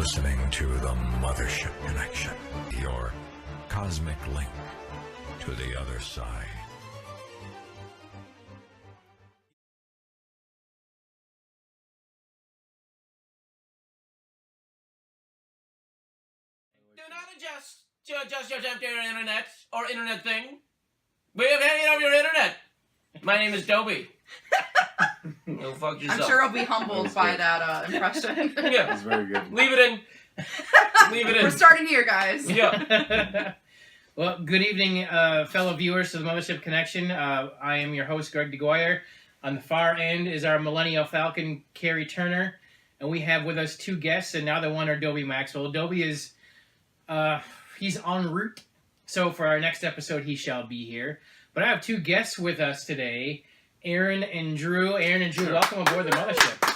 listening to the Mothership Connection, your cosmic link to the other side. Do not adjust your internet or internet thing. We have hanging over your internet. My name is Dobie. Go fuck yourself. I'm sure I'll be humbled by that impression. Yeah, That's very good. leave it in. Leave it in. We're starting here, guys. Yeah. Well, good evening, fellow viewers of the Mothership Connection. I am your host, Greg DeGoyer. On the far end is our Millennial Falcon, Carrie Turner. And we have with us two guests, and now the one are Dobie Maxwell. Dobie is, he's en route. So for our next episode, he shall be here. But I have two guests with us today, Aaron and Drew. Aaron and Drew, welcome aboard the Mothership.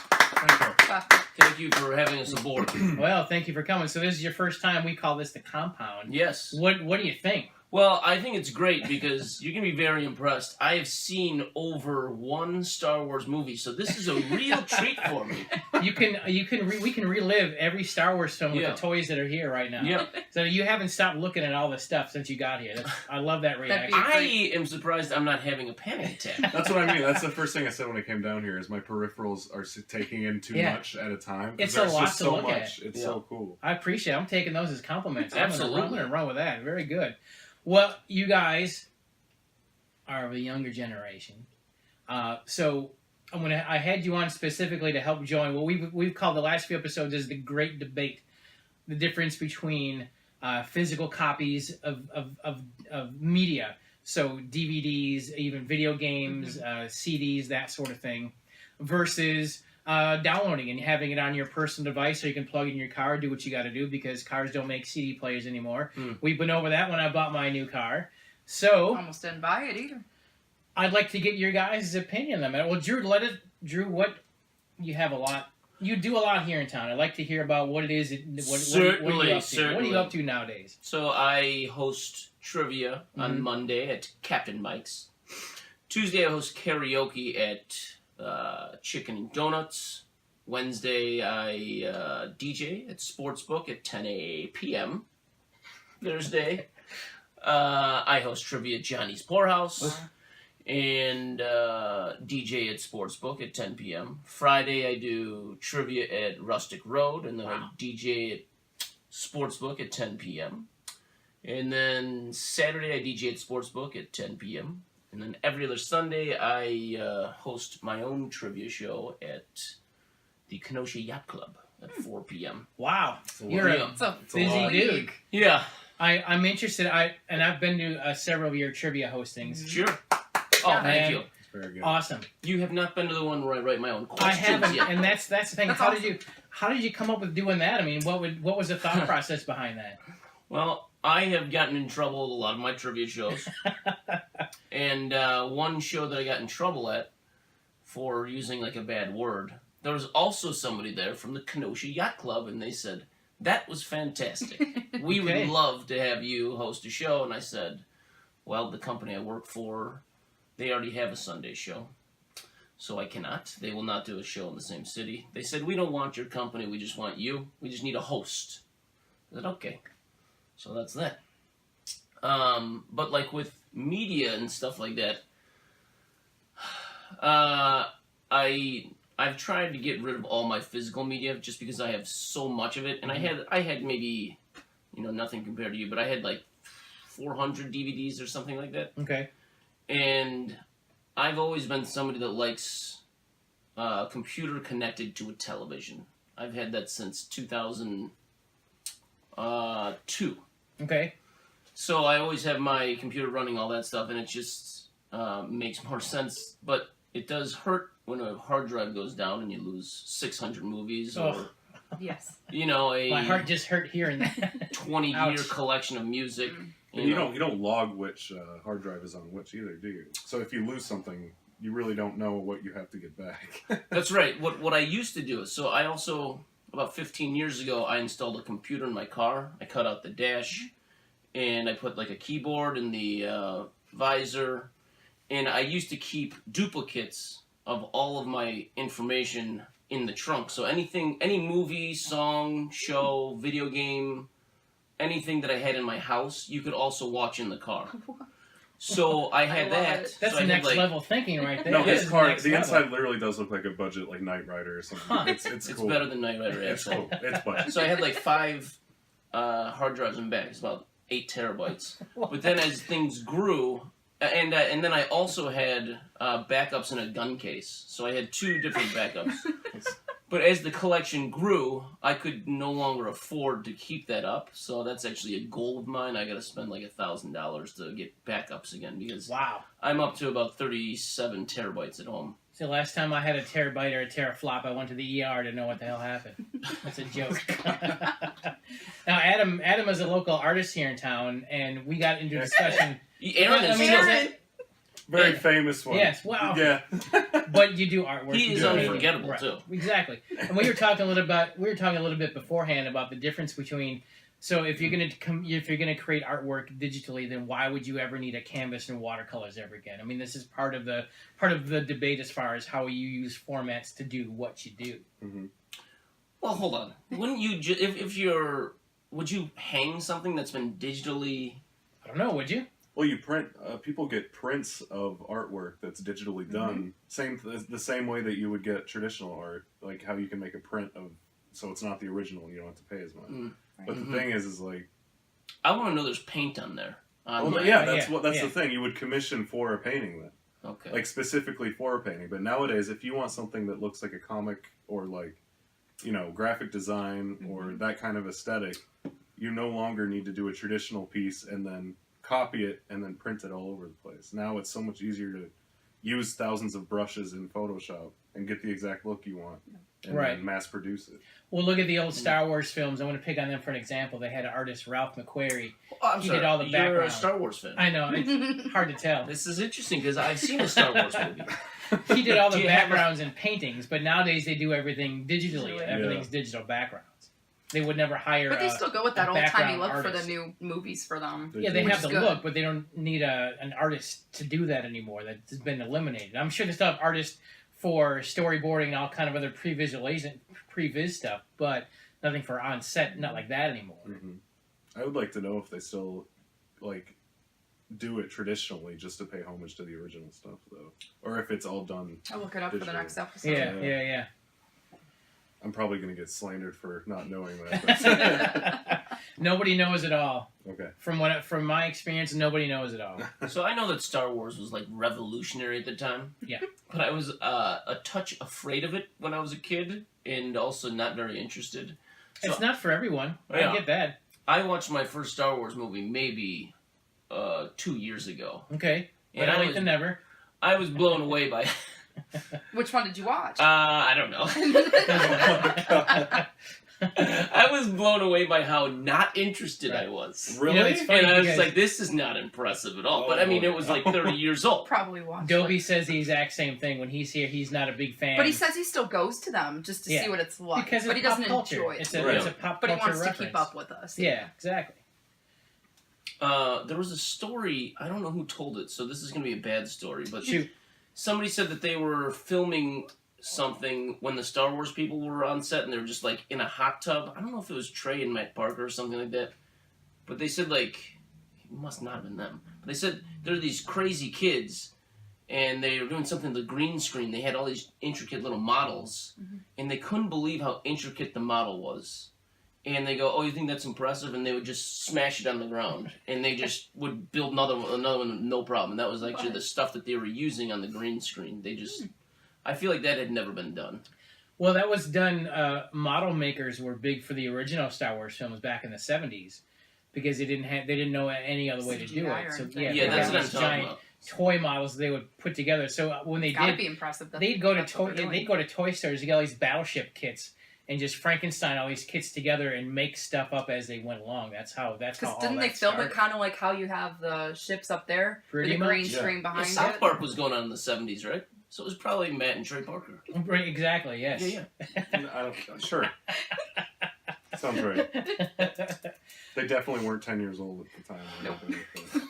Thank you for having us aboard. Well, thank you for coming. So this is your first time. We call this the compound. Yes. What do you think? Well, I think it's great because you're going to be very impressed. I have seen over one Star Wars movie, so this is a real treat for me. We can relive every Star Wars film with Yeah. the toys that are here right now. Yeah. So you haven't stopped looking at all this stuff since you got here. I love that reaction. I am surprised I'm not having a panic attack. That's what I mean. That's the first thing I said when I came down here. Is my peripherals are taking in too much at a time. It's There's a lot just to so look much. at. It's so cool. I appreciate it. I'm taking those as compliments. Absolutely. I'm going to run with that. Very good. Well, you guys are of a younger generation. So I had you on specifically to help join. Well, we've called the last few episodes as the Great Debate, the difference between physical copies of media, so DVDs, even video games, CDs, that sort of thing, versus downloading and having it on your personal device so you can plug in your car, do what you got to do because cars don't make CD players anymore. We've been over that when I bought my new car. So Almost didn't buy it either. I'd like to get your guys' opinion on that. Well, Drew, what you have a lot. You do a lot here in town. I'd like to hear about what it is. What are you up to? What are you up to nowadays? So I host trivia on Monday at Captain Mike's. Tuesday I host karaoke at Chicken and Donuts. Wednesday I DJ at Sportsbook at 10 p.m. Thursday I host trivia at Johnny's Poorhouse. And DJ at Sportsbook at 10 p.m. Friday, I do trivia at Rustic Road, and then I DJ at Sportsbook at 10 p.m. And then Saturday, I DJ at Sportsbook at 10 p.m. And then every other Sunday, I host my own trivia show at the Kenosha Yacht Club at 4 p.m. Wow, You're a busy dude. Yeah. I'm interested. I've been to several of your trivia hostings. Sure. Oh, thank you. It's very good. Awesome. You have not been to the one where I write my own questions I haven't, yet. and that's the thing. That's How awesome. did you come up with doing that? I mean, what was the thought process behind that? Well, I have gotten in trouble at a lot of my trivia shows. And one show that I got in trouble at for using like a bad word, there was also somebody there from the Kenosha Yacht Club, and they said, that was fantastic. We Okay. would love to have you host a show. And I said, well, the company I work for, they already have a Sunday show. So I cannot. They will not do a show in the same city. They said, we don't want your company, we just want you. We just need a host. I said, okay. So that's that. But like with media and stuff like that, I've tried to get rid of all my physical media just because I have so much of it. And I had maybe, nothing compared to you, but I had like 400 DVDs or something like that. Okay. And I've always been somebody that likes computer connected to a television. I've had that since 2002. Okay. So I always have my computer running all that stuff, and it just makes more sense. But it does hurt when a hard drive goes down and you lose 600 movies or, Yes. My heart just hurt hearing that. 20-year collection of music. And you don't log which hard drive is on which either, do you? So if you lose something, you really don't know what you have to get back. That's right. What I used to do is, so I also, about 15 years ago, I installed a computer in my car. I cut out the dash, and I put like a keyboard in the visor, and I used to keep duplicates of all of my information in the trunk. So any movie, song, show, video game, anything that I had in my house, you could also watch in the car. So I had love that. it. That's so I had, next like, level thinking right there. No, That his is car, next the level. inside literally does look like a budget, like Knight Rider or something. Huh. It's It's cool. better than Knight Rider, It's actually. cool. It's budget. So I had like 5 hard drives in back. It's about 8 terabytes. But then as things grew, and then I also had backups in a gun case. So I had 2 different backups. But as the collection grew, I could no longer afford to keep that up. So that's actually a goal of mine. I got to spend like $1,000 to get backups again because Wow. I'm up to about 37 terabytes at home. So last time I had a terabyte or a teraflop, I went to the ER to know what the hell happened. That's a joke. Now, Adam is a local artist here in town, and we got into a discussion. Aaron is I mean, still- Aaron. Very Yeah. famous one. Yes, wow. Yeah. But you do artwork. He you is do painting. unforgettable, Right. too. Exactly. And we were talking a little bit beforehand about the difference between. So if you're gonna create artwork digitally, then why would you ever need a canvas and watercolors ever again? I mean, this is part of the debate as far as how you use formats to do what you do. Mm-hmm. Well, hold on. Wouldn't you would you hang something that's been digitally? I don't know. Would you? Well, you print. People get prints of artwork that's digitally done. The same way that you would get traditional art, like how you can make a print of, so it's not the original. You don't have to pay as much. Mm. But the thing is like, I want to know there's paint on there. well, yeah, that's yeah. the thing. You would commission for a painting then, Okay. like specifically for a painting. But nowadays, if you want something that looks like a comic or like, graphic design or that kind of aesthetic, you no longer need to do a traditional piece and then copy it and then print it all over the place. Now it's so much easier to use thousands of brushes in Photoshop and get the exact look you want and Right. then mass produce it. Well, look at the old Star Wars films. I want to pick on them for an example. They had an artist, Ralph McQuarrie. I'm He sorry. did all the You're a background. Star Wars fan. I know, it's hard to tell. This is interesting because I've seen a Star Wars movie. He did all Do the you have a- backgrounds and paintings, but nowadays they do everything digitally. Yeah. Everything's digital backgrounds. They would never hire But they still go with that a old timey background look for artist. the new movies for them. Yeah, they Which have is the good. look, but they don't need an artist to do that anymore. That's been eliminated. I'm sure they still have artists for storyboarding and all kind of other previs stuff, but nothing for on set, not like that anymore. Mm-hmm. I would like to know if they still like do it traditionally just to pay homage to the original stuff, though, or if it's all done. I'll look it up for the Digital. next episode. Yeah. I'm probably going to get slandered for not knowing that. Nobody knows it all. But okay. From my experience, nobody knows it all. So I know that Star Wars was like revolutionary at the time. Yeah. But I was a touch afraid of it when I was a kid and also not very interested. So It's not for everyone. Yeah. I get that. I watched my first Star Wars movie maybe 2 years ago. Okay. And Better I late was, than never. I was blown away by Which one did you watch? I don't know. I was blown away by how not interested I was. Really? You know, it's funny And I was because like, this is not impressive at all. But I mean, it was like 30 years old. Probably watched. Dobie it. says the exact same thing. When he's here, he's not a big fan. But he says he still goes to them just to Yeah. see what it's like. because but it's he doesn't pop culture. enjoy it. It's too a, Right. it's a pop But he culture wants reference. to keep up with us. Yeah, exactly. There was a story, I don't know who told it, so this is going to be a bad story, but Shoot. somebody said that they were filming something when the Star Wars people were on set and they were just like in a hot tub. I don't know if it was Trey and Matt Parker or something like that, but they said like, it must not have been them, but they said there are these crazy kids and they were doing something with the green screen. They had all these intricate little models and they couldn't believe how intricate the model was. And they go, oh, you think that's impressive? And they would just smash it on the ground. And they just would build another one, no problem. And that was actually the stuff that they were using on the green screen. They just, I feel like that had never been done. Well, that was done. Model makers were big for the original Star Wars films back in the 70s because they didn't know any other way to do CGI it. or So anything. yeah, Yeah, they that's had what I'm these talking giant about. toy models they would put together. So when they Gotta did, be impressive. That they'd go to that's what they're doing. toy stores to get all these battleship kits and just Frankenstein all these kits together and make stuff up as they went along. That's how all Because that didn't they film started. it kind of like how you have the ships up there Pretty with the green much, screen Yeah, behind South it? Park was going on in the 70s, right? So it was probably Matt and Trey Parker. Right, exactly. Yes. Yeah. I don't, sure. Sounds right. They definitely weren't 10 years old at the time. Nope.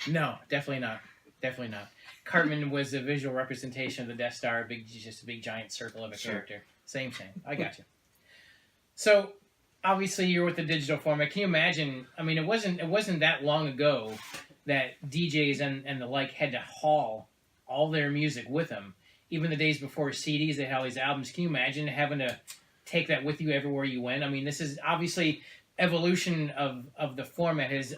No, definitely not. Definitely not. Cartman was a visual representation of the Death Star, just a big giant circle of a Sure. character. Same. I got you. So, obviously, you're with the digital format. Can you imagine? I mean, it wasn't that long ago that DJs and the like had to haul all their music with them. Even the days before CDs, they had all these albums. Can you imagine having to take that with you everywhere you went? I mean, this is obviously evolution of the format has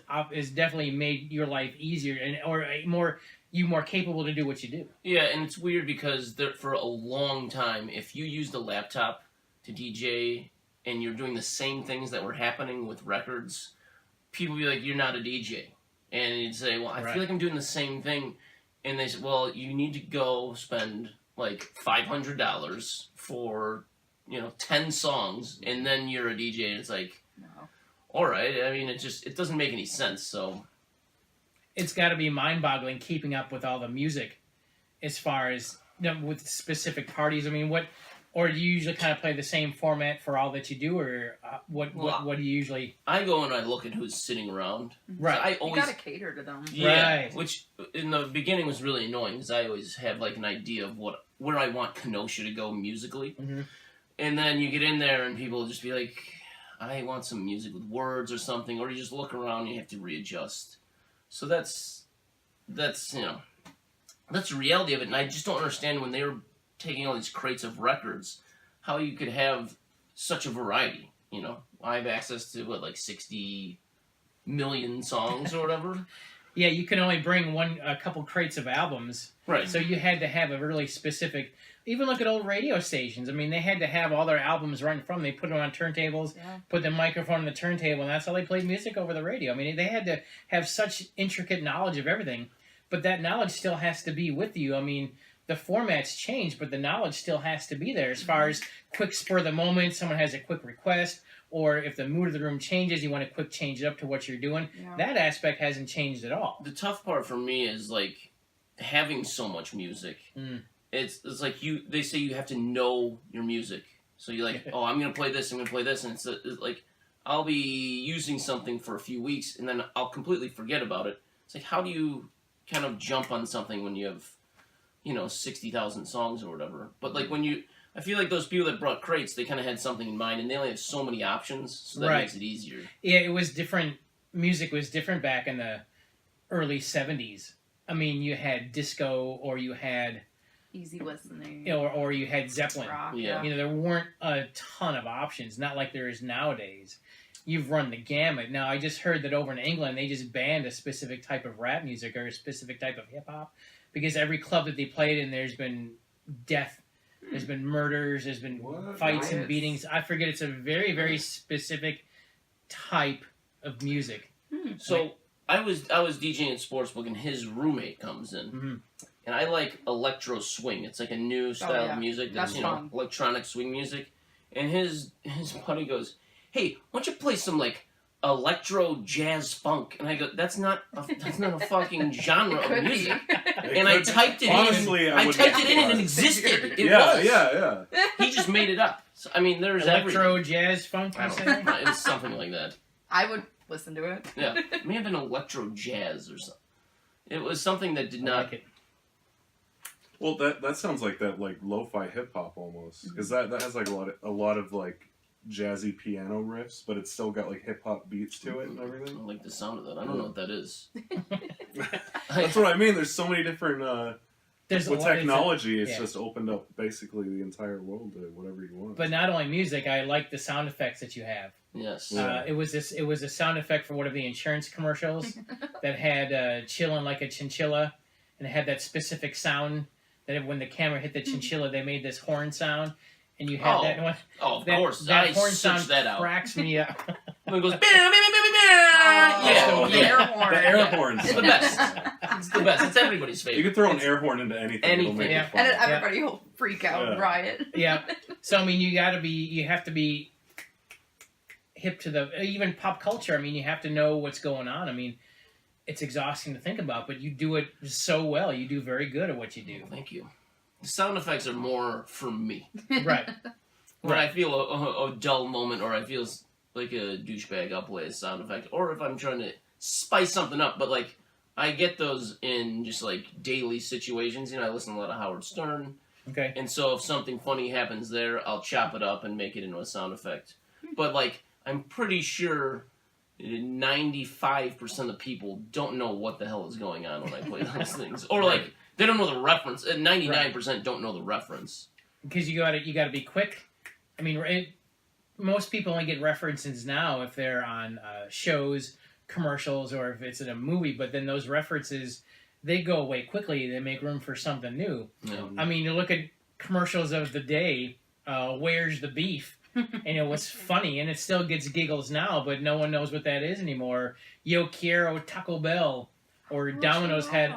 definitely made your life easier or more capable to do what you do. Yeah, and it's weird because for a long time, if you used a laptop to DJ and you're doing the same things that were happening with records, people would be like, "You're not a DJ," and you'd say, "Well, I feel like I'm doing the same thing," and they said, "Well, you need to go spend like $500 for 10 songs, and then you're a DJ," and it's like, No. all right. I mean, it doesn't make any sense. So it's got to be mind-boggling keeping up with all the music as far as with specific parties. I mean, or do you usually kind of play the same format for all that you do, or what do you usually? I go and I look at who's sitting around. Right. I You always gotta cater to them. Yeah, Right. which in the beginning was really annoying because I always have like an idea of where I want Kenosha to go musically, Mm-hmm. and then you get in there and people will just be like, "I want some music with words or something," or you just look around and you have to readjust. So that's the reality of it, and I just don't understand when they were taking all these crates of records, how you could have such a variety. I have access to like 60 million songs or whatever. Yeah, you can only bring a couple crates of albums, Right. so you had to have a really specific. Even look at old radio stations. I mean, they had to have all their albums right in front of them. They put them on turntables, Yeah. put the microphone on the turntable, and that's how they played music over the radio. I mean, they had to have such intricate knowledge of everything, but that knowledge still has to be with you. I mean, the formats change, but the knowledge still has to be there as far as quick spur of the moment, someone has a quick request, or if the mood of the room changes, you want to quick change it up to what you're doing. Yeah. That aspect hasn't changed at all. The tough part for me is like having so much music. Mm. It's like they say you have to know your music. So you're like, "Oh, I'm gonna play this. I'm gonna play this," and it's like I'll be using something for a few weeks and then I'll completely forget about it. It's like, how do you kind of jump on something when you have 60,000 songs or whatever? But like I feel like those people that brought crates, they kind of had something in mind, and they only have so many options, so that Right. makes it easier. Yeah, it was different. Music was different back in the early 70s. I mean, you had disco, or you had, Easy listening. or you had Zeppelin. Rock, Yeah. There weren't a ton of options, not like there is nowadays. You've run the gamut. Now, I just heard that over in England, they just banned a specific type of rap music or a specific type of hip-hop because every club that they played in, there's been death, there's been murders, there's been What? fights and Riots. beatings. I forget, it's a very, very specific type of music. So I was DJing at Sportsbook, and his roommate comes in, Mhm. and I like electro swing. It's like a new style yeah. of music that's That's fun. electronic swing music. And his buddy goes, "Hey, why don't you play some like electro jazz funk?" And I go, "That's not a fucking genre of Could be. music." And I typed it Honestly, in. I I would typed be it in, and it surprised. existed. It Yeah, was. yeah. He just made it up. So, I mean, there's Electro, everything. jazz, funk, I you don't say? know. It was something like that. I would listen to it. Yeah, it may have been electro jazz or something. It was something that did I not. like it. Well, that sounds like that like lo-fi hip hop almost, because that has like a lot of like jazzy piano riffs, but it's still got like hip hop beats to it and I everything. don't like the sound of that. I don't know what that is. That's what I mean. There's so many different. There's a With lot- it's a- technology, it's yeah. just opened up basically the entire world to whatever you want. But not only music, I like the sound effects that you have. Yes. Yeah. It was a sound effect for one of the insurance commercials that had chilling like a chinchilla, and it had that specific sound that when the camera hit the chinchilla, they made this horn sound, and you had Oh, that one. Oh, of That, course. that I horn searched sound that out. cracks me up. When it goes, Oh, yeah, the air horn. The air horns. It's the best. It's the best. It's everybody's favorite. You could throw an air horn into anything. It'll make Anything. it fun. And then everybody will freak out and Yeah. riot. Yeah. So I mean, you have to be hip to the even pop culture. I mean, you have to know what's going on. I mean, it's exhausting to think about, but you do it so well. You do very good at what you do. Thank you. The sound effects are more for me. Right. When I feel a dull moment or I feel like a douchebag, I'll play a sound effect. Or if I'm trying to spice something up, but like I get those in just like daily situations. I listen to a lot of Howard Stern, Okay. And so if something funny happens there, I'll chop it up and make it into a sound effect. But like, I'm pretty sure 95% of people don't know what the hell is going on when I play those things, or like they don't know the reference. And 99% don't know the reference. Because you gotta be quick. I mean, most people only get references now if they're on shows, commercials, or if it's in a movie. But then those references, they go away quickly. They make room for something new. Yeah. I mean, you look at commercials of the day. Where's the beef? And it was funny, and it still gets giggles now, but no one knows what that is anymore. Yo quiero Taco Bell, or Domino's had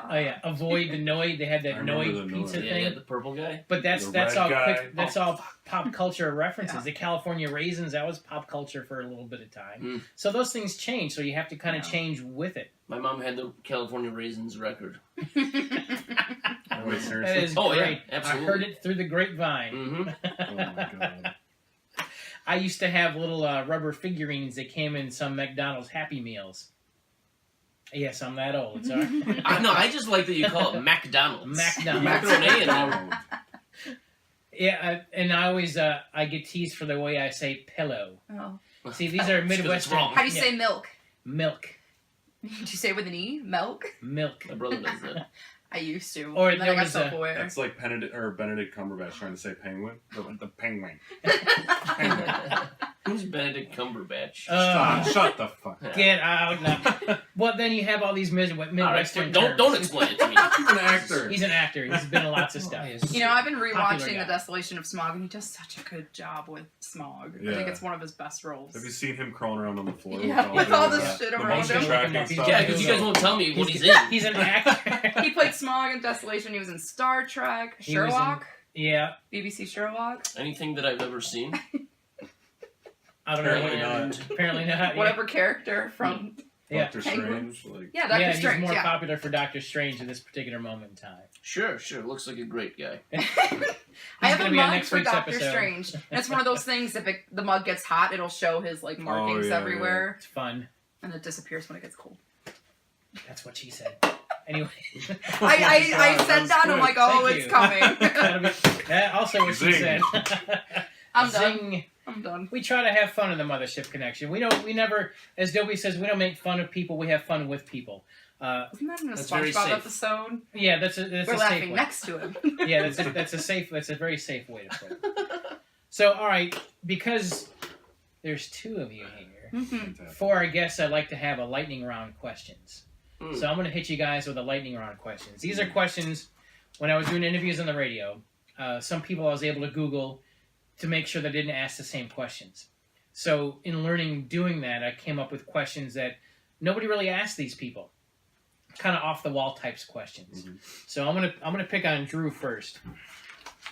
avoid the Noid. They had that Noid pizza Yeah, thing. the purple guy. But that's The red all guy. quick. That's all pop culture references. The California raisins, that was pop culture for a little bit of time. So those things change. So you have to kind of change with it. My mom had the California raisins record. Wait, seriously? That is Oh, yeah, great. absolutely. I heard it through the grapevine. Mm-hmm. Oh my god. I used to have little rubber figurines that came in some McDonald's Happy Meals. Yes, I'm that old. Sorry. I just like that you call it McDonald's. McDonald's. You throw an A in there. Yeah, and I always I get teased for the way I say pillow. Oh. See, these are It's 'cause it's Midwestern. wrong. How do you say milk? Milk? Did you say it with an E? Milk? Milk. My brother does that. I used to. Or and then there I got was self-aware. That's like Benedict Cumberbatch trying to say penguin. The penguin. Who's Benedict Cumberbatch? Shut the fuck up. Get out now. Well, then you have all these Midwestern don't terms. explain it to me. He's an actor. He's an actor. He's been in lots of stuff. You know, I've been Popular rewatching guy. The Desolation of Smog, and he does such a good job with Smog. I Yeah. think it's one of his best roles. Have you seen him crawling around on the floor? Yeah, with all the this shit the around motion him. tracking He's stuff? Yeah, because you guys won't tell me what he's in. He's an actor. He played Smog in Desolation. He was in Star Trek, He was in- Sherlock, Yeah. BBC Sherlock, Anything that I've ever seen. I don't know. Apparently what- not. Apparently not. Yeah. whatever character from. Yeah. Doctor Penguin. Strange. Like, Yeah, Doctor Yeah, Strange. he's more Yeah. popular for Doctor Strange at this particular moment in time. Sure. Looks like a great guy. I He's have gonna a be on mug next for week's Doctor episode. Strange. And it's one of those things. If the mug gets hot, it'll show his like markings yeah, everywhere, It's fun. and it disappears when it gets cold. That's what she said. Anyway. I God, said that's that. I'm good. like, oh, Thank it's you. coming. That'll be, that also what she Zing. said. I'm done. Zing. I'm done. We try to have fun in the Mothership Connection. We never, as Dobie says, we don't make fun of people. We have fun with people. Isn't that in a That's very SpongeBob safe. episode? Yeah, that's a We're safe laughing way. next to him. Yeah, that's a very safe way to put it. So, all right, because there's two of you here, Mhm. for our guests, I'd like to have a lightning round questions. Mm. So I'm going to hit you guys with a lightning round questions. These are questions when I was doing interviews on the radio. Some people I was able to Google to make sure they didn't ask the same questions. So in doing that, I came up with questions that nobody really asked these people. Kind of off the wall types questions. Mhm. So I'm gonna pick on Drew first.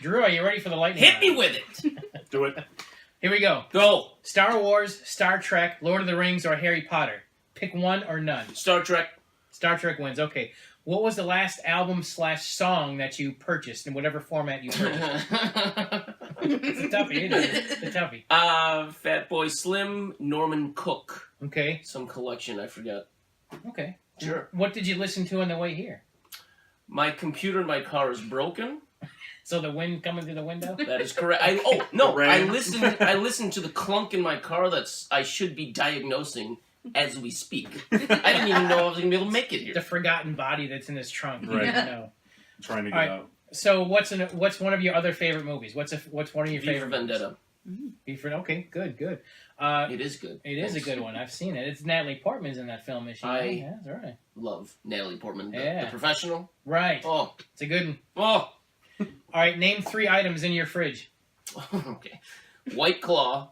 Drew, are you ready for the lightning Hit round? me with it. Do it. Here we go. Go. Star Wars, Star Trek, Lord of the Rings, or Harry Potter. Pick one or none. Star Trek. Star Trek wins. Okay. What was the last album/song that you purchased in whatever format you purchased? It's a toughie, isn't it? It's a toughie. Fatboy Slim, Norman Cook. Okay. Some collection, I forgot. Okay. Sure. What did you listen to on the way here? My computer in my car is broken. So the wind coming through the window? That is correct. I rain. listened to the clunk in my car that's I should be diagnosing as we speak. I didn't even know I was gonna be able to make it The here. forgotten body that's in his trunk. You Right. never know. Trying to get All right. out. So what's one of your other favorite movies? What's one of your V for favorite Vendetta. movies? V for okay, good. It is good. It is a Thanks. good one. I've seen it. It's Natalie Portman's in that film, is she? I- Yeah, that's right. Love Natalie Portman. Yeah. The Professional. Right. Oh. It's a good one. Oh. All right, name 3 items in your fridge. Okay. White Claw.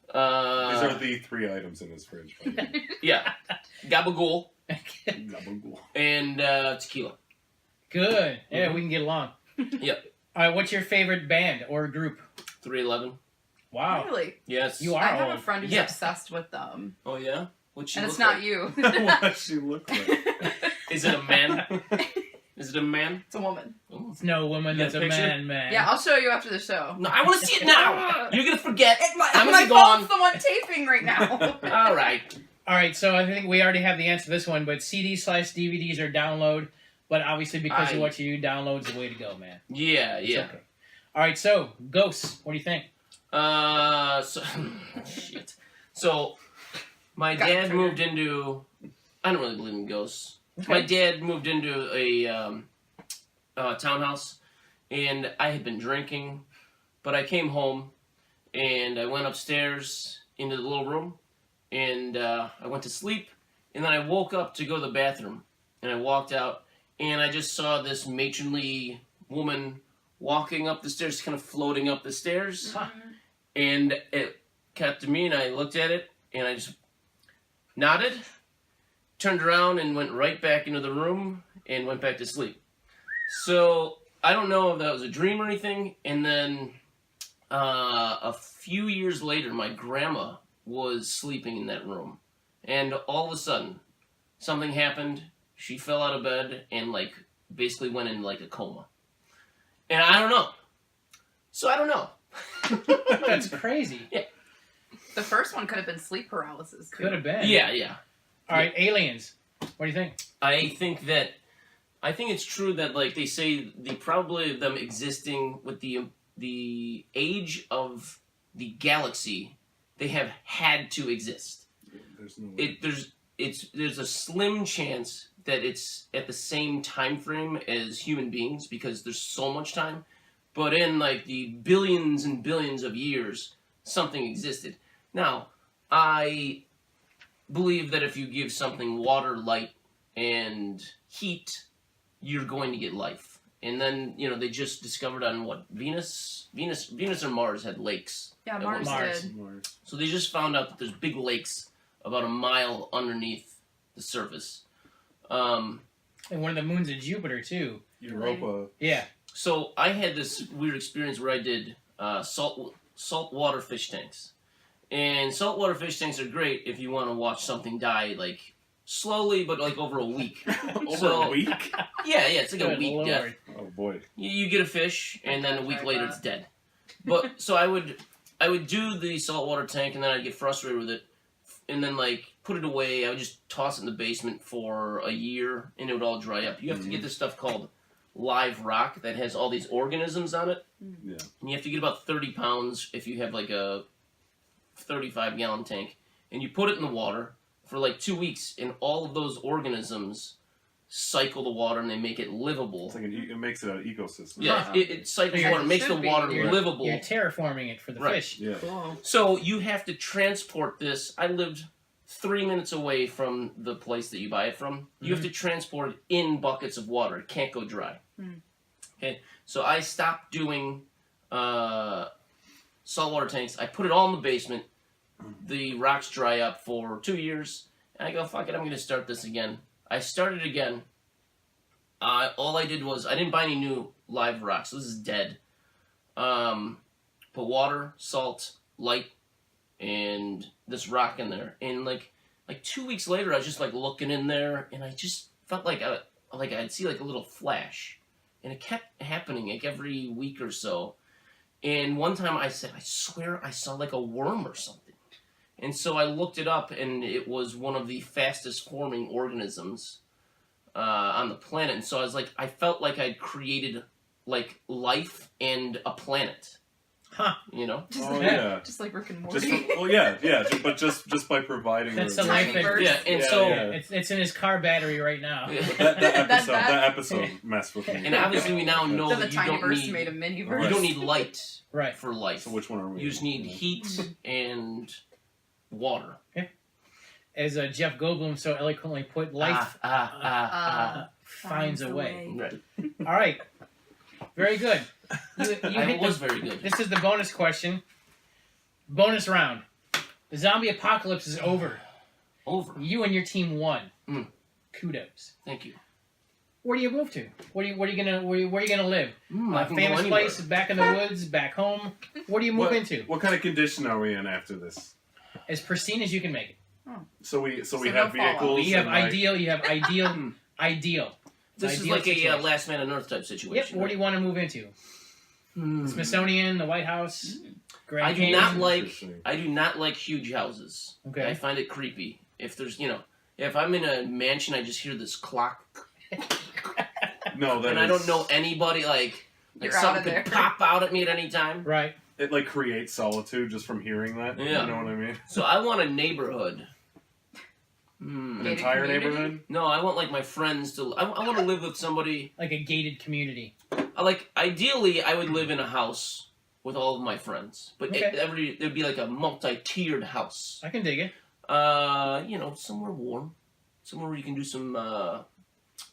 These are the 3 items in his fridge. By the way. Yeah. Gabagool. Gabagool. And tequila. Good. Yeah, Mhm. we can get along. Yep. All right, what's your favorite band or group? 311. Wow. Really? Yes. You are I have old. a friend who's Yeah. obsessed with them. Oh yeah. What's she And look it's not like? you. What does she look like? Is it a man? Is it a man? It's a woman. Oh. It's no woman You that's got a a picture? man. Yeah, I'll show you after the show. No, I want to see it now. You're gonna forget. My I'm gonna be phone's gone. the one taping right now. All right. All right, so I think we already have the answer to this one, but CD/DVDs or download, but obviously because of I- what you do, download's the way to go, man. Yeah, It's yeah. okay. All right, so ghosts. What do you think? So shit. So my Got dad triggered. moved into. I don't really believe in ghosts. Okay. My dad moved into a townhouse, and I had been drinking, but I came home, and I went upstairs into the little room, and I went to sleep, and then I woke up to go to the bathroom, and I walked out, and I just saw this matronly woman walking up the stairs, kind of floating up the stairs, and it cut to me, and I looked at it, and I just nodded, turned around, and went right back into the room, and went back to sleep. So I don't know if that was a dream or anything, and then a few years later, my grandma was sleeping in that room, and all of a sudden, something happened. She fell out of bed and like basically went in like a coma, and I don't know. So I don't know. That's crazy. The first one could have been sleep paralysis. Too. Could have been. Yeah. All right, aliens. What do you think? I think it's true that like they say the probability of them existing with the age of the galaxy, they have had to exist. There's no way. There's a slim chance that it's at the same time frame as human beings because there's so much time, but in like the billions and billions of years, something existed. Now, I believe that if you give something water, light, and heat, you're going to get life. And then, they just discovered on what, Venus or Mars had lakes. Yeah, at Mars one time. Mars. did. Mars. So they just found out that there's big lakes about a mile underneath the surface. And one of the moons of Jupiter too. Europa. Yeah. So I had this weird experience where I did saltwater fish tanks. And saltwater fish tanks are great if you want to watch something die, like, slowly, but, like, over a week. Over a week? Yeah, it's like a Good week Lord. death. Oh boy. You get a fish, and then a week Tried later that. it's dead. But, so I would do the saltwater tank, and then I'd get frustrated with it, and then, like, put it away. I would just toss it in the basement for a year, and it would all dry up. You have to get this stuff called live rock that has all these organisms on it. Yeah. And you have to get about 30 pounds if you have, like, a 35-gallon tank. And you put it in the water for, like, 2 weeks, and all of those organisms cycle the water, and they make it livable. It's like it makes it an ecosystem. Yeah, it cycles Yeah, water, it makes the should be. water You're- livable. You're terraforming it for the Right. fish. Yeah. Cool. So you have to transport this. I lived 3 minutes away from the place that you buy it from. You have to transport it in buckets of water. It can't go dry. Mm. Okay, so I stopped doing saltwater tanks. I put it all in the basement. The rocks dry up for 2 years. And I go, fuck it, I'm going to start this again. I started again. All I did was, I didn't buy any new live rocks. This is dead. Put water, salt, light, and this rock in there. And like 2 weeks later, I was just like looking in there, and I just felt like I'd see like a little flash. And it kept happening like every week or so. And one time I said, I swear I saw like a worm or something. And so I looked it up, and it was one of the fastest forming organisms on the planet. And so I was like, I felt like I'd created like life and a planet. Huh. You know? Just, Oh like, yeah. just like Rick and Just Morty. well, yeah, but just by providing That's the the life Tiny birds. Yeah, and Yeah, so yeah. It's in his car battery right now. that episode messed with me. and obviously we now know Then the that you tiny don't verse need made a mini Right. verse. you don't need light Right. for life. So which one are we? You just need heat and water. As Jeff Goldblum so eloquently put, life finds a way. Right. All right. Very good. You I hit was the, very good. this is the bonus question. Bonus round. The zombie apocalypse is over. Over. You and your team won. Mm. Kudos. Thank you. Where do you move to? Where are you gonna live? I can go Famous anywhere. place, back in the woods, back home. Where do you move into? What kind of condition are we in after this? As pristine as you can make it. So we So have no fallout. vehicles. You have and, like, ideal. You have ideal. This is Ideal like a situation. last man on earth type situation. Yep. Where do you want to move into? Hmm. The Smithsonian, the White House, Grand I do Canyon. not like Interesting. huge houses. Okay. I find it creepy. If there's if I'm in a mansion, I just hear this clock. No, that and I don't know anybody. Like You're out something of could there. pop out at me at any time. Right. It like creates solitude just from hearing that. Yeah. You know what I mean? So I want a neighborhood. An Gated entire community? neighborhood. No, I want like my friends to. I want to live with somebody. Like a gated community. Like ideally, I would live in a house with all of my friends, but Okay. it'd be like a multi-tiered house. I can dig it. Somewhere warm, somewhere where you can do some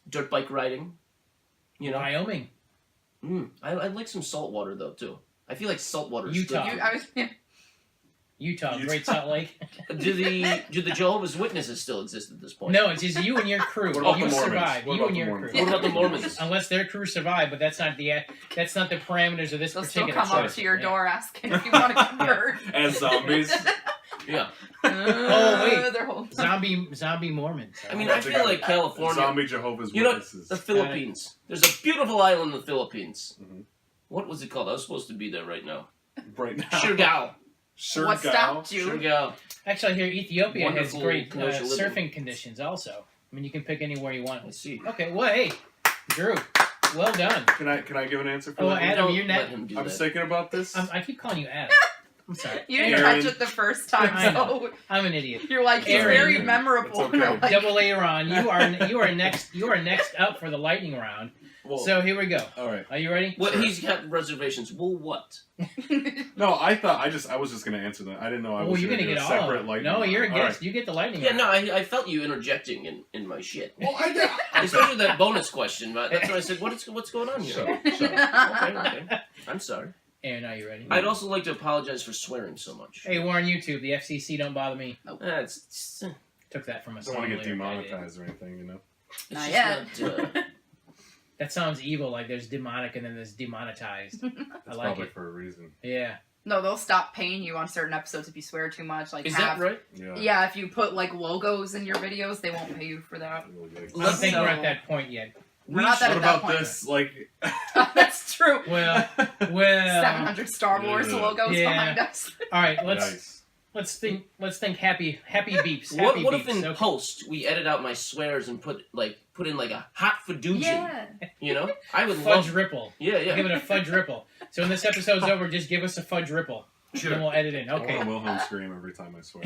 dirt bike riding. You know, Wyoming. I'd like some salt water though too. I feel like salt water is Utah. good. Utah, Great Salt Lake. Do the Jehovah's Witnesses still exist at this point? No, it's just you and your crew. What about You the Mormons? survive. What You about and the your Mormons? crew. What about the Mormons? Unless their crew survive, but that's not the parameters of this They'll still particular come up choice. to your Yeah. door asking if you want to convert. As zombies. Yeah. Oh, wait. Their whole Zombie Mormons. I mean, I feel like California, Zombie Jehovah's You know, Witnesses. the Philippines. There's a beautiful island in the Philippines. Mhm. What was it called? I was supposed to be there right now. Right now. Siargao. What stopped you? Siargao. Actually, here Ethiopia Wonderful has great commercial living. surfing conditions. Also, I mean, you can pick anywhere you want. I see. Okay. Well, hey, Drew, well done. Can I give an answer for Oh, that? Adam, Don't you're let not. him do I was that. thinking about this. I keep calling you Adam. I'm sorry. You didn't Aaron. catch it the first time, I know. so I'm an idiot. you're like, he's Aaron. very memorable. It's okay. And I'm like, Double A Ron, you are next up for the lightning round. Well, So here we go. all right. Are you ready? What Sure. he's got reservations. Well, what? No, I was just gonna answer that. I didn't know I Oh, was you're gonna gonna do get a all of separate it. lightning. No, you're a round. guest. All right. You get the lightning Yeah, round. no, I felt you interjecting in my shit. Well, Especially that bonus question. But that's why I said, what's going on here? Shut up. Okay. I'm sorry. Aaron, are you ready? I'd also like to apologize for swearing so much. Hey, we're on YouTube. The FCC don't bother me. It's Took that from a I don't song want to get lyric I did. demonetized or anything, you know. Not just yet. not, That sounds evil. Like there's demonic and then there's demonetized. I That's like probably it. for a reason. Yeah. No, they'll stop paying you on certain episodes if you swear too much. Like is that right? Yeah. Yeah, if you put like logos in your videos, they won't pay you for that. Well, yikes. I don't think we're So- at that point yet. We're not that What at that about point. this? Like, That's true. Well, 700 Star Wars Yeah. logos Yeah. behind us. all right. nice. Let's think happy beeps. What Happy if beeps. in Okay. post we edit out my swears and put in like a hot fadoogie? Yeah. You know, I would Fudge love. ripple. Yeah, Give it a fudge ripple. So when this episode's over, just give us a fudge ripple. Sure. And we'll edit in. I Okay. want a Wilhelm scream every time I swear.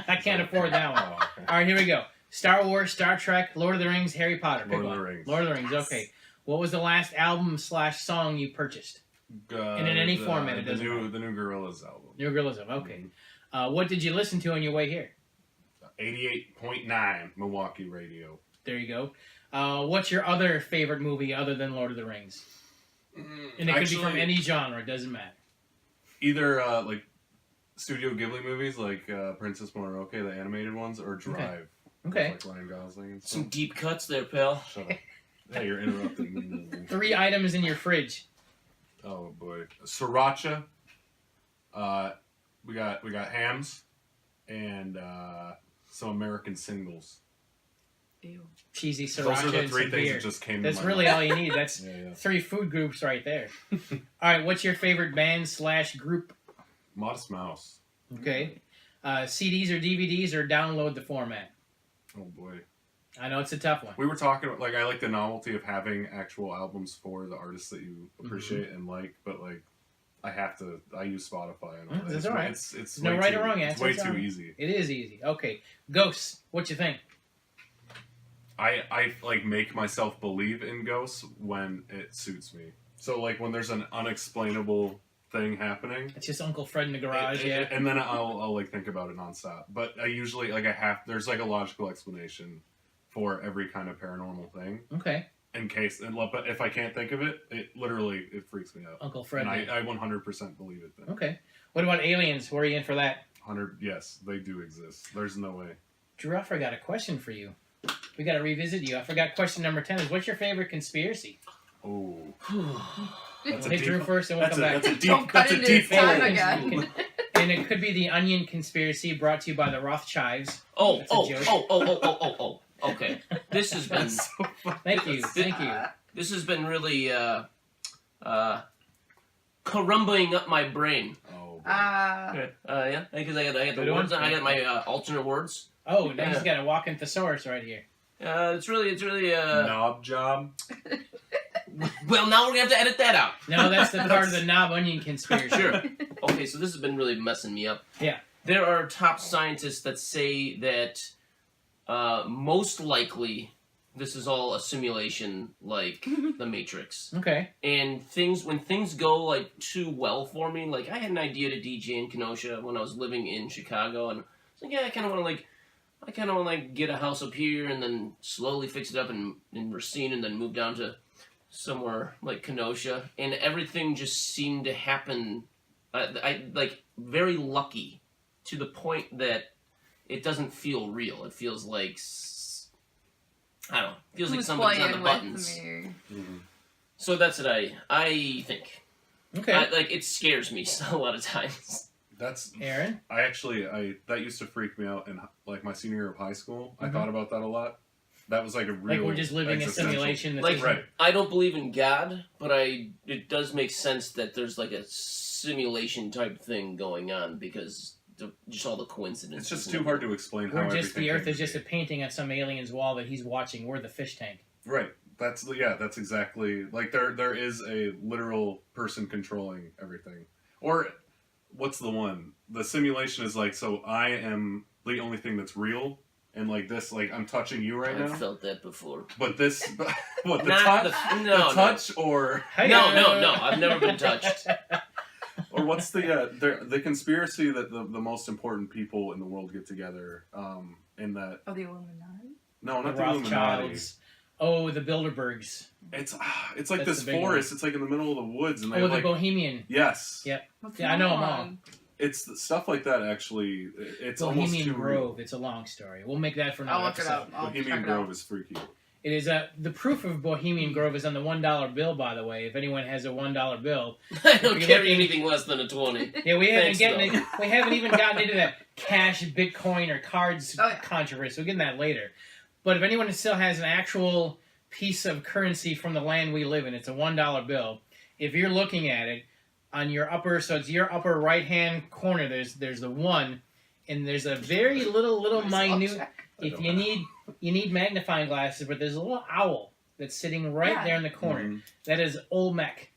I can't afford that one. Oh, okay. All right, here we go. Star Wars, Star Trek, Lord of the Rings, Harry Potter. Pick Lord of one. the Rings. Lord of the Rings. Okay. What was the last album / song you purchased? And in any format, it doesn't matter. The new Gorillaz album. New Gorillaz. Okay. What did you listen to on your way here? 88.9 Milwaukee radio. There you go. What's your other favorite movie other than Lord of the Rings? And it could be from any genre. It doesn't matter. Either like Studio Ghibli movies, like Princess Mononoke, the animated ones, or Drive. Okay. With, like Ryan Gosling and Some stuff. deep cuts there, pal. Shut up. Hey, you're interrupting me. 3 items in your fridge. Oh boy, sriracha. We got hams, and some American singles. Ew. Cheesy Those sriracha are the and three some things beer. that just came. That's to my really mind. all you need. That's Yeah. 3 food groups right there. All right. What's your favorite band / group? Modest Mouse. Okay. CDs or DVDs or download the format? Oh boy. I know it's a tough one. We were talking about, like, I like the novelty of having actual albums for the artists that you appreciate and like, but like, I use Spotify and all that. That's It's all right. It's No way right too, or wrong It's answer. way It's all too right. easy. It is easy. Okay. Ghosts. What you think? I like make myself believe in ghosts when it suits me. So like when there's an unexplainable thing happening, It's just Uncle Fred in the garage. Yeah. and then I'll like think about it nonstop. But I usually like there's like a logical explanation for every kind of paranormal thing. Okay. In case, but if I can't think of it, it freaks me out. Uncle Fred. And yeah. I 100% believe it then. Okay. What about aliens? Where are you in for that? 100, yes, they do exist. There's no way. Drew, I forgot a question for you. We got to revisit you. I forgot question number 10 is what's your favorite conspiracy? Oh, Let's a hit deep- Drew first and we'll come back. that's a deep, Don't cut that's a into deep his time hole. again. And it could be the Onion conspiracy brought to you by the Rothschilds. Oh, That's a oh, joke. oh. Okay. This has been That's so funny. Thank you. Thank you. this has been really carumbling up my brain. Oh, boy. Yeah, because I got the Good words. one. I got my alternate words. Oh, now he's got a walking thesaurus right here. It's really knob job. Well, now we're gonna have to edit that out. No, that's the part of the knob onion conspiracy. Sure. Okay, so this has been really messing me up. Yeah. There are top scientists that say that most likely this is all a simulation, like the Matrix. Okay. And when things go like too well for me, like I had an idea to DJ in Kenosha when I was living in Chicago, and I was like, yeah, I kind of want to get a house up here and then slowly fix it up in Racine and then move down to somewhere like Kenosha, and everything just seemed to happen. I like very lucky to the point that it doesn't feel real. It feels like I don't know. It feels like somebody's on the buttons. Mm-hmm. So that's what I think. Okay. It scares me a lot of times. That's Aaron? that used to freak me out in like my senior year of high school. I thought about that a lot. That was like a real Like we're just living a existential- simulation. That's Like, just- right. I don't believe in God, but it does make sense that there's like a simulation type thing going on because just all the coincidences. It's just too hard to explain how We're just everything the Earth came is to just a be. painting on some alien's wall that he's watching. We're the fish tank. Right. That's exactly like there is a literal person controlling everything. Or what's the one? The simulation is like, so I am the only thing that's real, and like this, like I'm touching you right I've now. felt that before. But this, what the Not touch? the- no, the touch, or No, I've never been touched. or what's the conspiracy that the most important people in the world get together? In that Oh, the Illuminati? no, The not the Illuminati. Rothschilds. Oh, the Bilderbergs. It's like That's this the big forest. It's like in the middle of the woods, and they Oh, have the like Bohemian. yes, Yeah. What's Yeah, I know 'em going all. on? it's stuff like that. Actually, it's almost Bohemian too Grove. real. It's a long story. We'll make that for another I'll look it episode. up. I'll Bohemian check it Grove out. is freaky. It is the proof of Bohemian Grove is on the $1 bill, by the way. If anyone has a $1 bill, I don't You're carry looking- anything less than a 20. yeah, we haven't Thanks, we haven't even gotten into that cash, Bitcoin, or cards Oh, yeah. controversy. We'll get into that later. But if anyone still has an actual piece of currency from the land we live in, it's a $1 bill. If you're looking at it on your so it's your upper right hand corner. There's the one, and there's a very little minute. If you need magnifying glasses, but there's a little owl that's sitting right Yeah. there in the corner. Mhm. That is Olmec.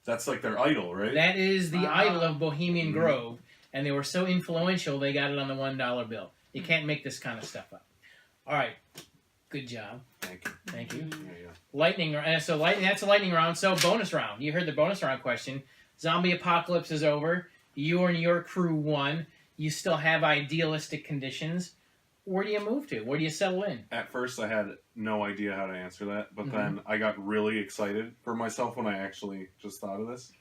That's like their idol, right? That is the Wow. idol of Bohemian Mhm. Grove, and they were so influential they got it on the $1 bill. You can't make this kind of stuff up. All right, good job. Thank you. Thank you. Yeah. Lightning. That's a lightning round. So bonus round. You heard the bonus round question. Zombie apocalypse is over. You and your crew won. You still have idealistic conditions. Where do you move to? Where do you settle in? At first, I had no idea how to answer that, but Mm-hmm. then I got really excited for myself when I actually just thought of this.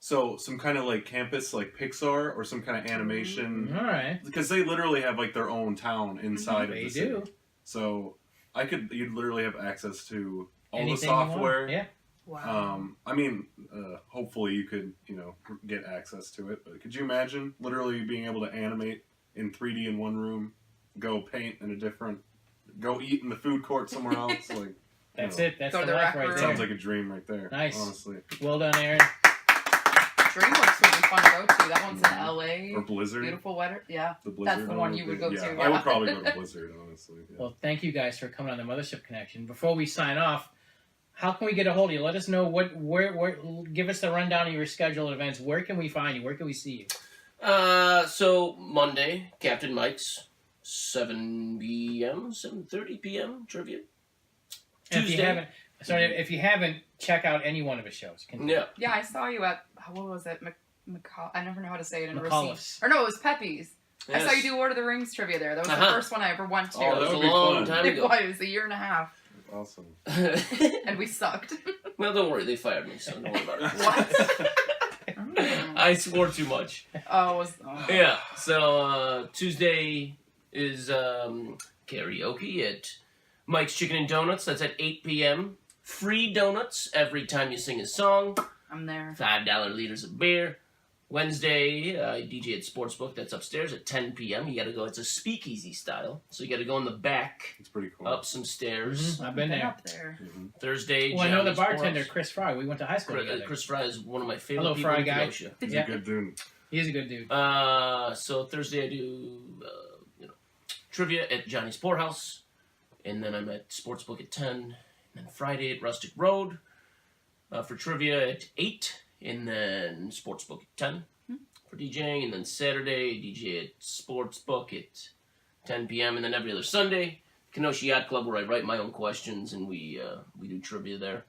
So, some kind of like campus, like Pixar, or some kind of animation, All right. because they literally have like their own town inside of They the city. do. So, you'd literally have access to all Anything the software. You want. Yeah. Wow. I mean, hopefully you could, get access to it. But could you imagine literally being able to animate in 3D in one room, go paint in a different, go eat in the food court somewhere else? Like, That's you know, it. That's Go to the the life rec right room. there. Sounds like a dream right there. Nice. Honestly. Well done, Aaron. DreamWorks would be fun to go to. That one's in LA. Or Blizzard. Beautiful weather. Yeah. The Blizzard. That's the one you would go yeah, to, I would yeah. probably go to Blizzard, honestly. Yeah. Well, thank you guys for coming on the Mothership Connection. Before we sign off, how can we get a hold of you? Let us know where give us the rundown of your scheduled events. Where can we find you? Where can we see you? So Monday, Captain Mike's, 7 p.m., 7:30 p.m. trivia. And Tuesday. if you haven't, check out any one of his shows. Yeah. Yeah, I saw you at, what was it? I never know how to say it in McAuliffe's. Racine. Or no, it was Pepe's. I saw you Yes. do Lord of the Rings trivia there. That was the Uh-huh. first one I ever went to. Oh, that that was a would be long fun. time It ago. was a year and a half. Awesome. And we sucked. Well, don't worry, they fired me, so don't worry about it. What? I swore too much. Oh, it was. Yeah, so Tuesday is karaoke at Mike's Chicken and Donuts. That's at 8 p.m. Free donuts every time you sing a song. I'm there. $5 liters of beer. Wednesday, I DJ at Sportsbook. That's upstairs at 10 p.m. You got to go. It's a speakeasy style, so you got to go in the back, It's pretty cool. up some stairs. I've been there. up there. Thursday, Well, I know the Johnny's bartender, Porous. Chris Fry. We went to high school together. Chris Fry is one of my favorite Hello, people Fry in guy. Kenosha. He's Yeah. a good dude. He's a good dude. So Thursday I do trivia at Johnny's Poorhouse, and then I'm at Sportsbook at 10, and then Friday at Rustic Road, for trivia at 8, and then Sportsbook at 10 for DJing, and then Saturday, DJ at Sportsbook at 10 p.m., and then every other Sunday, Kenosha Yacht Club, where I write my own questions, and we do trivia there.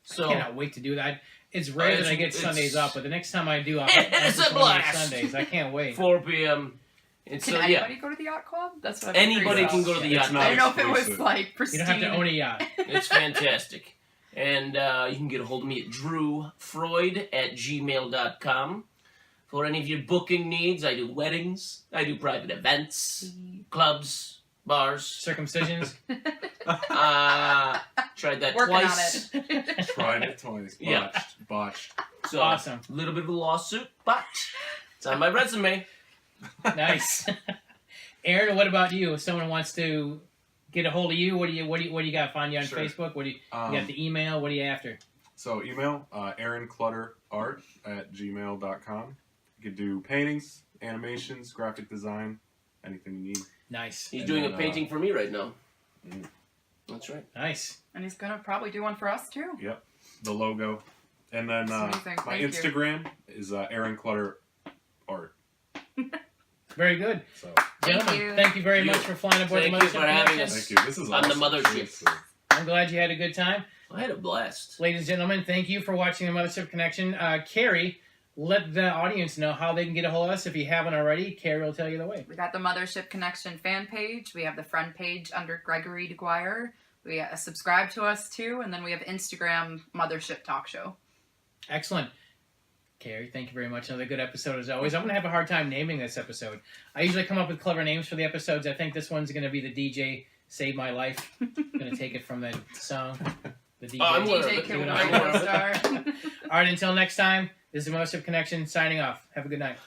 So I cannot wait to do that. It's rare that I get Sundays off, but the next time I do, I'll it's just a one of your blast. Sundays. I can't wait. 4 p.m. And Can so, anybody go to the yacht club? That's what I'm anybody curious can about. go to the yacht It's not I club. don't know if it was exclusive. like You pristine. don't have to own a yacht. It's fantastic. And you can get a hold of me at drewfreud@gmail.com. For any of your booking needs, I do weddings, I do private events, clubs, bars. Circumcisions. Tried that Working twice. on it. Tried it twice. Yeah. Botched. So, Awesome. a little bit of a lawsuit, but it's on my resume. Nice. Aaron, what about you? If someone wants to get a hold of you, what do you got? Find you on Sure. Facebook? What do you got? The email? What are you after? So email aaronclutterart@gmail.com. You could do paintings, animations, graphic design, anything you need. Nice. He's And doing then, a painting for me right now. Mm. That's right. Nice. And he's gonna probably do one for us too. Yep. The logo. And then That's amazing. my Thank you. Instagram is Aaron Clutter Art. Very good. So Gentlemen, thank you very much for flying aboard Thank the you Mothership for having Connection. us. thank you. This is On the awesome. Mothership. Seriously. I'm glad you had a good time. I had a blast. Ladies and gentlemen, thank you for watching the Mothership Connection. Carrie, let the audience know how they can get a hold of us. If you haven't already, Carrie will tell you the way. We got the Mothership Connection fan page. We have the friend page under Gregory DeGuire. We subscribe to us too, and then we have Instagram Mothership Talk Show. Excellent. Carrie, thank you very much. Another good episode as always. I'm going to have a hard time naming this episode. I usually come up with clever names for the episodes. I think this one's going to be the DJ Save My Life. I'm going to take it from that song. The DJ. I'm aware of DJ it. Kill I'm Radio aware of it. Star. All right, until next time, this is the Mothership Connection signing off. Have a good night.